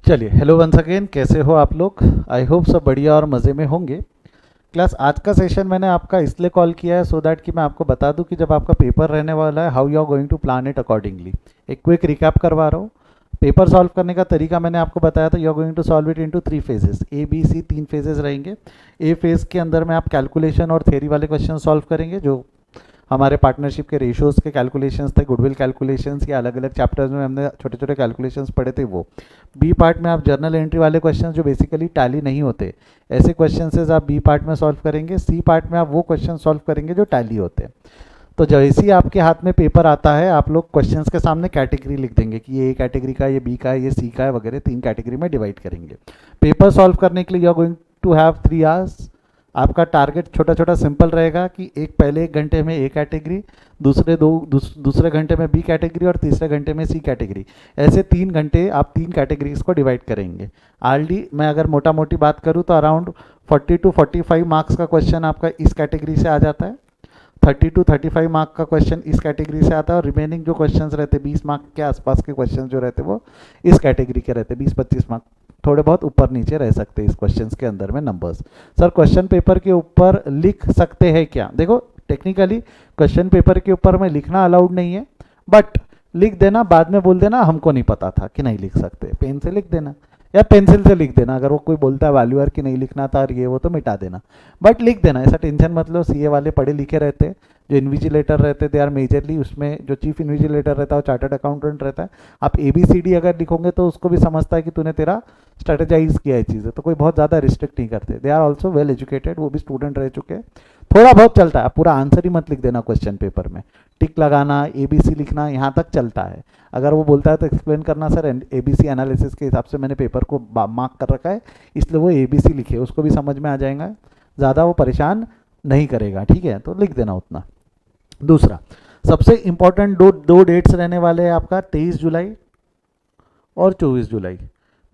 चलिए, hello once again. कैसे हो आप लोग? आई होप सब बढ़िया और मज़े में होंगे। क्लास, आज का सेशन मैंने आपका इसलिए कॉल किया है सो दैट कि मैं आपको बता दूं कि जब आपका पेपर रहने वाला है, how you are going to plan it accordingly. एक क्विक रिकैप करवा रहा हूँ। पेपर सॉल्व करने का तरीका मैंने आपको बताया था। You are going to solve it into 3 phases, A B C, 3 phases रहेंगे। ए फेज़ के अंदर में आप कैलकुलेशन और थ्योरी वाले क्वेश्चन सॉल्व करेंगे, जो हमारे पार्टनरशिप के रेशियोज़ के कैलकुलेशंस थे, गुडविल कैलकुलेशंस, या अलग अलग चैप्टर्स में हमने छोटे छोटे कैलकुलेशंस पढ़े थे वो। बी पार्ट में आप जर्नल एंट्री वाले क्वेश्चंस जो बेसिकली टैली नहीं होते, ऐसे क्वेश्चंस आप बी पार्ट में सॉल्व करेंगे। सी पार्ट में आप वो क्वेश्चन सॉल्व करेंगे जो टैली होते हैं। तो जैसे ही आपके हाथ में पेपर आता है, आप लोग क्वेश्चंस के सामने कैटेगरी लिख देंगे कि ये ए कैटेगरी का, ये बी का है, ये सी का है, वगैरह 3 कैटेगरी में डिवाइड करेंगे। पेपर सॉल्व करने के लिए you are going to have 3 hours. आपका टारगेट छोटा छोटा सिंपल रहेगा कि पहले 1 घंटे में ए कैटेगरी, दूसरे घंटे में बी कैटेगरी और तीसरे घंटे में सी कैटेगरी। ऐसे 3 घंटे आप 3 कैटेगरीज को डिवाइड करेंगे। आरडी मैं अगर मोटा मोटी बात करूँ तो अराउंड 40 to 45 मार्क्स का क्वेश्चन आपका इस कैटेगरी से आ जाता है। 30 to 35 मार्क का क्वेश्चन इस कैटेगरी से आता है, और रिमेनिंग जो क्वेश्चंस रहते हैं 20 मार्क के आसपास के क्वेश्चंस जो रहते हैं वो इस कैटेगरी के रहते हैं। 20-25 मार्क थोड़े बहुत ऊपर नीचे रह सकते हैं इस क्वेश्चंस के अंदर में नंबर्स। सर, क्वेश्चन पेपर के ऊपर लिख सकते हैं क्या? देखो, टेक्निकली क्वेश्चन पेपर के ऊपर में लिखना अलाउड नहीं है, बट लिख देना, बाद में बोल देना हमको नहीं पता था कि नहीं लिख सकते। पेन से लिख देना या पेंसिल से लिख देना। अगर वो कोई बोलता है वैल्यूअर कि नहीं लिखना था और ये वो, तो मिटा देना, बट लिख देना। ऐसा टेंशन मत लो। सीए वाले पढ़े लिखे रहते हैं। जो इन्विजिलेटर रहते दे आर मेजरली, उसमें जो चीफ इन्विजिलेटर रहता है वो चार्टर्ड अकाउंटेंट रहता है। आप ABCD अगर लिखोगे तो उसको भी समझता है कि तूने तेरा स्ट्रेटेजाइज किया है चीज़ें, तो कोई बहुत ज़्यादा रिस्ट्रिक्ट नहीं करते। They are also well educated, वो भी स्टूडेंट रह चुके हैं। थोड़ा बहुत चलता है, आप पूरा आंसर ही मत लिख देना क्वेश्चन पेपर में। टिक लगाना, ABC लिखना, यहाँ तक चलता है। अगर वो बोलता है तो एक्सप्लेन करना, सर ABC एनालिसिस के हिसाब से मैंने पेपर को मार्क कर रखा है, इसलिए वो ABC लिखे, उसको भी समझ में आ जाएगा। ज़्यादा वो परेशान नहीं करेगा, ठीक है? तो लिख देना उतना। दूसरा, सबसे इंपॉर्टेंट दो डेट्स रहने वाले हैं आपका, 23 जुलाई और 24 जुलाई।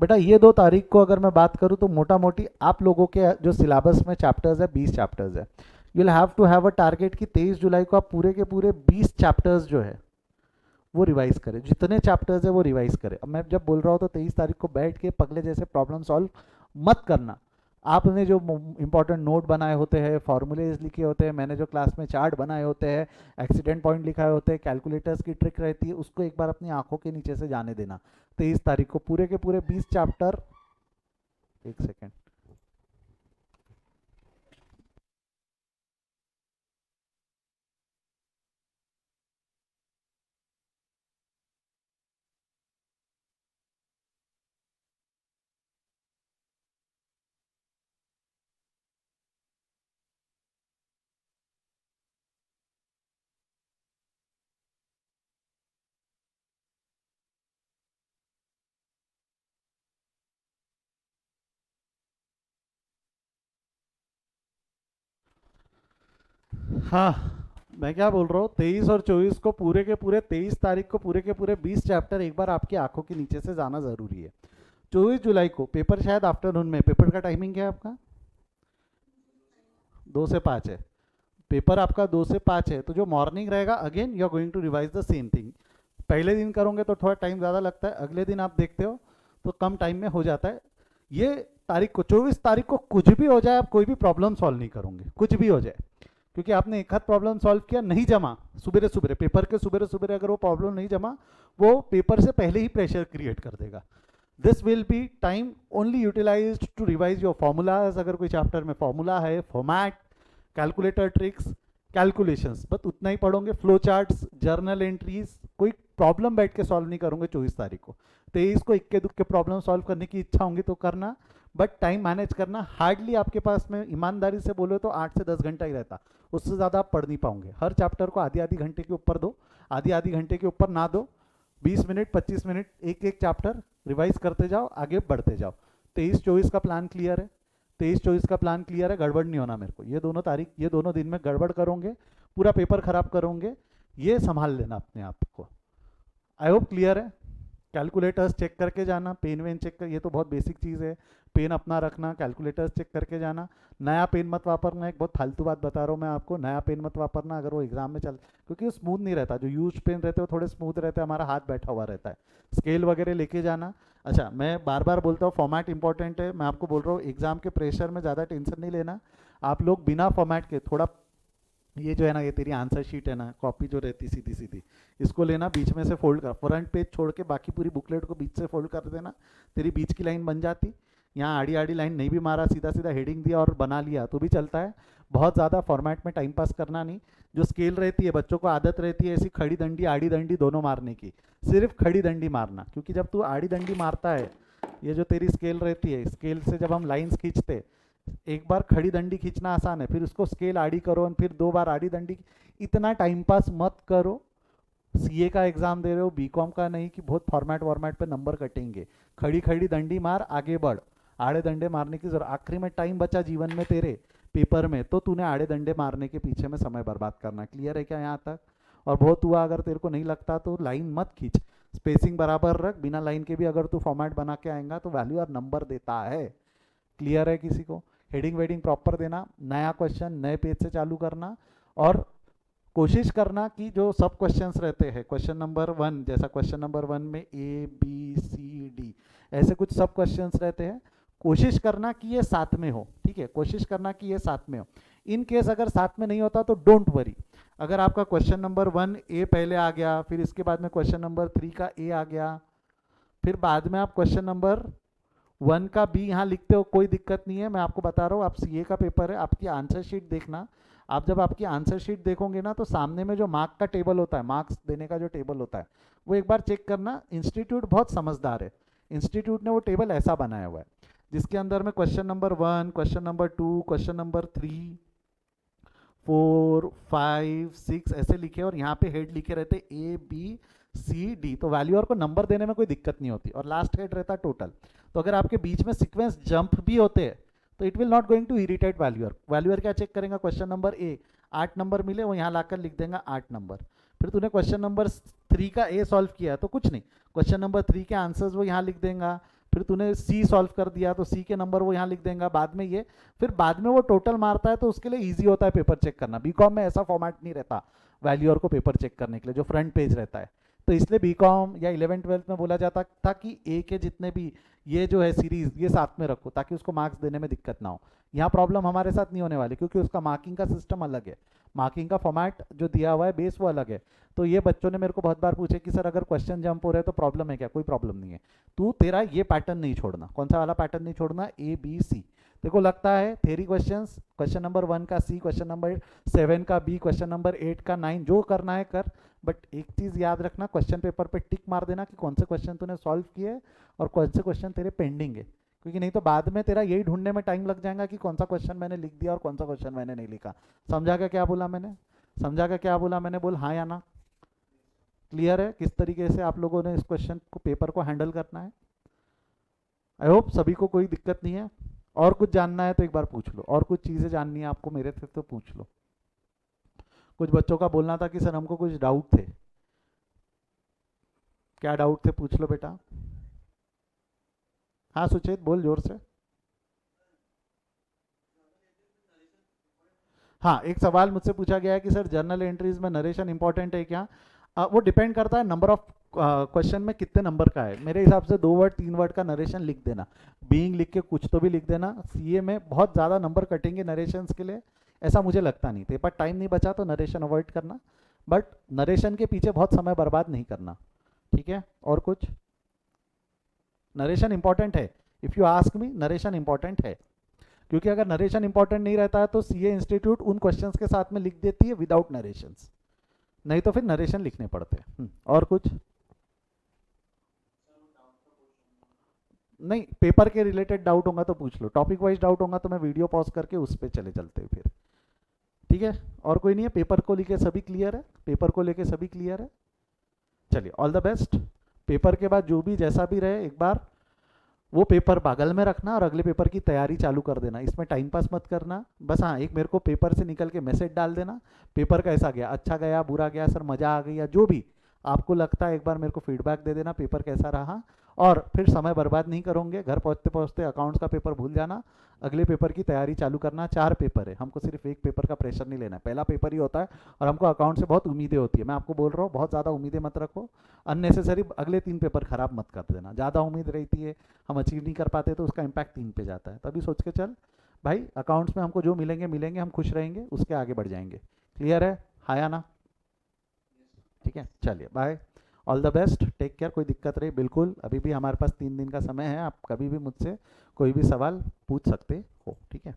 बेटा, ये 2 तारीख को अगर मैं बात करूँ तो मोटा मोटी आप लोगों के जो सिलेबस में चैप्टर्स है, 20 चैप्टर्स है। You will have to have a target कि 23 जुलाई को आप पूरे के पूरे 20 चैप्टर्स जो है वो रिवाइज करें। जितने चैप्टर्स है वो रिवाइज करें। अब मैं जब बोल रहा हूँ तो 23 तारीख को बैठ के पगले जैसे प्रॉब्लम सॉल्व मत करना। आपने जो इंपॉर्टेंट नोट बनाए होते हैं, फॉर्मूलेज लिखे होते हैं, मैंने जो क्लास में चार्ट बनाए होते हैं, एक्सीडेंट पॉइंट लिखाए होते हैं, कैलकुलेटर्स की ट्रिक रहती है, उसको एक बार अपनी आंखों के नीचे से जाने देना। 23 तारीख को पूरे के पूरे 20 चैप्टर। एक सेकेंड। हाँ, मैं क्या बोल रहा हूँ, 23 और 24 को पूरे के पूरे, 23 तारीख को पूरे के पूरे 20 चैप्टर एक बार आपकी आंखों के नीचे से जाना ज़रूरी है। 24 जुलाई को पेपर शायद आफ्टरनून में। पेपर का टाइमिंग क्या है आपका? 2 से 5 है। पेपर आपका 2 से 5 है, तो जो मॉर्निंग रहेगा, again you are going to revise the same thing. पहले दिन करोगे तो थोड़ा टाइम ज़्यादा लगता है, अगले दिन आप देखते हो तो कम टाइम में हो जाता है। ये तारीख को, 24 तारीख को कुछ भी हो जाए, आप कोई भी प्रॉब्लम सॉल्व नहीं करोगे, कुछ भी हो जाए, क्योंकि आपने एक हाथ प्रॉब्लम सॉल्व किया, नहीं जमा सुबह सुबह, पेपर के सुबह सुबह अगर वो प्रॉब्लम नहीं जमा, वो पेपर से पहले ही प्रेशर क्रिएट कर देगा। This will be time only utilized to revise your formulas. अगर कोई चैप्टर में फॉर्मूला है, फॉर्मैट, कैलकुलेटर ट्रिक्स, कैलकुलेशंस, बस उतना ही पढ़ोगे। फ्लो चार्ट्स, जर्नल एंट्रीज, कोई प्रॉब्लम बैठ के सॉल्व नहीं करोगे 24 तारीख को। 23 को इक्के दुक्के प्रॉब्लम सॉल्व करने की इच्छा होंगी तो करना, बट टाइम मैनेज करना। हार्डली आपके पास में, ईमानदारी से बोलो तो 8 से 10 घंटा ही रहता, उससे ज़्यादा आप पढ़ नहीं पाओगे। हर चैप्टर को आधी आधी घंटे के ऊपर दो, आधी आधी घंटे के ऊपर ना दो। 20 मिनट 25 मिनट एक एक चैप्टर रिवाइज करते जाओ, आगे बढ़ते जाओ। 23-24 का प्लान क्लियर है? 23-24 का प्लान क्लियर है? गड़बड़ नहीं होना मेरे को। ये दोनों तारीख, ये दोनों दिन में गड़बड़ करोगे, पूरा पेपर खराब करोगे, ये संभाल लेना अपने आप को। आई होप क्लियर है। कैलकुलेटर्स चेक करके जाना, पेन वेन चेक कर, ये तो बहुत बेसिक चीज़ है। पेन अपना रखना, कैलकुलेटर्स चेक करके जाना। नया पेन मत वापरना, एक बहुत फालतू बात बता रहा हूँ मैं आपको, नया पेन मत वापरना अगर वो एग्जाम में चल, क्योंकि वो स्मूथ नहीं रहता। जो यूज पेन रहते हैं वो थोड़े स्मूथ रहते हैं, हमारा हाथ बैठा हुआ रहता है। स्केल वगैरह लेके जाना। अच्छा, मैं बार बार बोलता हूँ फॉर्मेट इंपॉर्टेंट है, मैं आपको बोल रहा हूँ एग्जाम के प्रेशर में ज़्यादा टेंशन नहीं लेना। आप लोग बिना फॉर्मेट के थोड़ा, ये जो है ना, ये तेरी आंसर शीट है ना, कॉपी जो रहती सीधी सीधी, इसको लेना, बीच में से फोल्ड कर, फ्रंट पेज छोड़ के बाकी पूरी बुकलेट को बीच से फोल्ड कर देना, तेरी बीच की लाइन बन जाती। यहाँ आड़ी आड़ी लाइन नहीं भी मारा, सीधा सीधा हेडिंग दिया और बना लिया तो भी चलता है। बहुत ज़्यादा फॉर्मेट में टाइम पास करना नहीं। जो स्केल रहती है, बच्चों को आदत रहती है ऐसी खड़ी डंडी आड़ी डंडी दोनों मारने की, सिर्फ खड़ी डंडी मारना, क्योंकि जब तू आड़ी डंडी मारता है, ये जो तेरी स्केल रहती है, स्केल से जब हम लाइंस खींचते, एक बार खड़ी डंडी खींचना आसान है, फिर उसको स्केल आड़ी करो और फिर 2 बार आड़ी डंडी। इतना टाइम पास मत करो। सीए का एग्जाम दे रहे हो, बीकॉम का नहीं कि बहुत फॉर्मेट वॉर्मेट पे नंबर कटेंगे। खड़ी खड़ी डंडी मार, आगे बढ़। आड़े डंडे मारने की जरूरत, आखिरी में टाइम बचा जीवन में तेरे पेपर में, तो तूने आड़े डंडे मारने के पीछे में समय बर्बाद करना। क्लियर है क्या यहाँ तक? और बहुत हुआ, अगर तेरे को नहीं लगता तो लाइन मत खींच, स्पेसिंग बराबर रख। बिना लाइन के भी अगर तू फॉर्मेट बना के आएगा तो वैल्यू और नंबर देता है। क्लियर है किसी को? हेडिंग वेडिंग प्रॉपर देना, नया क्वेश्चन नए पेज से चालू करना, और कोशिश करना कि जो सब क्वेश्चंस रहते हैं, क्वेश्चन नंबर 1, जैसा क्वेश्चन नंबर 1 में ए बी सी डी ऐसे कुछ सब क्वेश्चंस रहते हैं, कोशिश करना कि ये साथ में हो। ठीक है, कोशिश करना कि ये साथ में हो। इन केस अगर साथ में नहीं होता तो डोंट वरी। अगर आपका क्वेश्चन नंबर 1 ए पहले आ गया, फिर इसके बाद में क्वेश्चन नंबर 3 का ए आ गया, फिर बाद में आप क्वेश्चन नंबर 1 का बी यहाँ लिखते हो, कोई दिक्कत नहीं है। मैं आपको बता रहा हूँ, आप सीए का पेपर है, आपकी आंसर शीट देखना। आप जब आपकी आंसर शीट देखोगे ना, तो सामने में जो मार्क का टेबल होता है, मार्क्स देने का जो टेबल होता है, वो एक बार चेक करना। इंस्टीट्यूट बहुत समझदार है, इंस्टीट्यूट ने वो टेबल ऐसा बनाया हुआ है जिसके अंदर में question number 1, question number 2, question number 3, 4, 5, 6 ऐसे लिखे, और यहाँ पे हेड लिखे रहते ए बी सी डी, तो वैल्यूअर को नंबर देने में कोई दिक्कत नहीं होती, और लास्ट हेड रहता टोटल। तो अगर आपके बीच में सीक्वेंस जंप भी होते हैं तो it will not going to irritate valuer. Valuer क्या चेक करेगा? क्वेश्चन नंबर ए 8 नंबर मिले, वो यहाँ लाकर लिख देगा 8 नंबर। फिर तूने क्वेश्चन नंबर 3 का ए सॉल्व किया तो कुछ नहीं, क्वेश्चन नंबर 3 के आंसर्स वो यहाँ लिख देगा। फिर तूने सी सॉल्व कर दिया तो सी के नंबर वो यहाँ लिख देगा बाद में ये। फिर बाद में वो टोटल मारता है, तो उसके लिए ईजी होता है पेपर चेक करना। बीकॉम में ऐसा फॉर्मेट नहीं रहता वैल्यूअर को पेपर चेक करने के लिए, जो फ्रंट पेज रहता है। तो इसलिए बीकॉम या 11th-12th में बोला जाता था कि ए के जितने भी ये जो है सीरीज, ये साथ में रखो ताकि उसको मार्क्स देने में दिक्कत ना हो। यहाँ प्रॉब्लम हमारे साथ नहीं होने वाली, क्योंकि उसका मार्किंग का सिस्टम अलग है, मार्किंग का फॉर्मेट जो दिया हुआ है बेस वो अलग है। तो ये बच्चों ने मेरे को बहुत बार पूछे कि सर अगर क्वेश्चन जंप हो रहे हैं तो प्रॉब्लम है क्या? कोई प्रॉब्लम नहीं है। तू तेरा ये पैटर्न नहीं छोड़ना। कौन सा वाला पैटर्न नहीं छोड़ना? A B C. देखो लगता है थेरी क्वेश्चंस, क्वेश्चन नंबर 1 का सी, क्वेश्चन नंबर 7 का बी, क्वेश्चन नंबर 8 का 9, जो करना है कर। बट एक चीज़ याद रखना, क्वेश्चन पेपर पे टिक मार देना कि कौन से क्वेश्चन तूने सॉल्व किए और कौन से क्वेश्चन तेरे पेंडिंग है, क्योंकि नहीं तो बाद में तेरा यही ढूंढने में टाइम लग जाएगा कि कौन सा क्वेश्चन मैंने लिख दिया और कौन सा क्वेश्चन मैंने नहीं लिखा। समझा क्या बोला मैंने? समझा क्या बोला मैंने? बोल हाँ या ना। क्लियर है किस तरीके से आप लोगों ने इस क्वेश्चन को, पेपर को हैंडल करना है? आई होप सभी को कोई दिक्कत नहीं है। और कुछ जानना है तो एक बार पूछ लो, और कुछ चीज़ें जाननी है आपको मेरे से तो पूछ लो। कुछ बच्चों का बोलना था कि सर हमको कुछ डाउट थे। क्या डाउट थे? पूछ लो बेटा। हाँ सुचेत, बोल जोर से। हाँ, एक सवाल मुझसे पूछा गया है कि सर जर्नल एंट्रीज में नरेशन इंपॉर्टेंट है क्या? वो डिपेंड करता है नंबर ऑफ क्वेश्चन में कितने नंबर का है। मेरे हिसाब से 2 वर्ड 3 वर्ड का नरेशन लिख देना, बीइंग लिख के कुछ तो भी लिख देना। सीए में बहुत ज़्यादा नंबर कटेंगे नरेशंस के लिए, ऐसा मुझे लगता नहीं। पेपर टाइम नहीं बचा तो नरेशन अवॉइड करना, बट नरेशन के पीछे बहुत समय बर्बाद नहीं करना। ठीक है, और कुछ? नरेशन इंपॉर्टेंट है, if you ask me, narration important है, क्योंकि अगर नरेशन इंपॉर्टेंट नहीं रहता है तो सीए इंस्टीट्यूट उन क्वेश्चंस के साथ में लिख देती है विदाउट नरेशंस, नहीं तो फिर नरेशन लिखने पड़ते हैं। और कुछ? नहीं, पेपर के रिलेटेड डाउट होगा तो पूछ लो, टॉपिक वाइज डाउट होगा तो मैं वीडियो पॉज करके उस पर चले चलते हैं फिर। ठीक है, और कोई नहीं है? पेपर को लेके सभी क्लियर है? पेपर को लेके सभी क्लियर है? चलिए, ऑल द बेस्ट। पेपर के बाद जो भी जैसा भी रहे, एक बार वो पेपर बगल में रखना और अगले पेपर की तैयारी चालू कर देना। इसमें टाइम पास मत करना। बस हाँ, एक मेरे को पेपर से निकल के मैसेज डाल देना, पेपर कैसा गया, अच्छा गया, बुरा गया, सर मज़ा आ गई, या जो भी आपको लगता है एक बार मेरे को फीडबैक दे देना पेपर कैसा रहा, और फिर समय बर्बाद नहीं करोगे, घर पहुंचते पहुंचते अकाउंट्स का पेपर भूल जाना, अगले पेपर की तैयारी चालू करना। 4 पेपर है, हमको सिर्फ एक पेपर का प्रेशर नहीं लेना है, पहला पेपर ही होता है, और हमको अकाउंट से बहुत उम्मीदें होती है। मैं आपको बोल रहा हूँ बहुत ज़्यादा उम्मीदें मत रखो, अननेसेसरी अगले 3 पेपर खराब मत कर देना। ज़्यादा उम्मीद रहती है, हम अचीव नहीं कर पाते तो उसका इम्पैक्ट 3 पे जाता है। तभी सोच के चल भाई, अकाउंट्स में हमको जो मिलेंगे मिलेंगे, हम खुश रहेंगे, उसके आगे बढ़ जाएंगे। क्लियर है? हाया ना? ठीक है, चलिए bye, all the best, take care. कोई दिक्कत रही बिल्कुल, अभी भी हमारे पास 3 दिन का समय है, आप कभी भी मुझसे कोई भी सवाल पूछ सकते हो। ठीक है।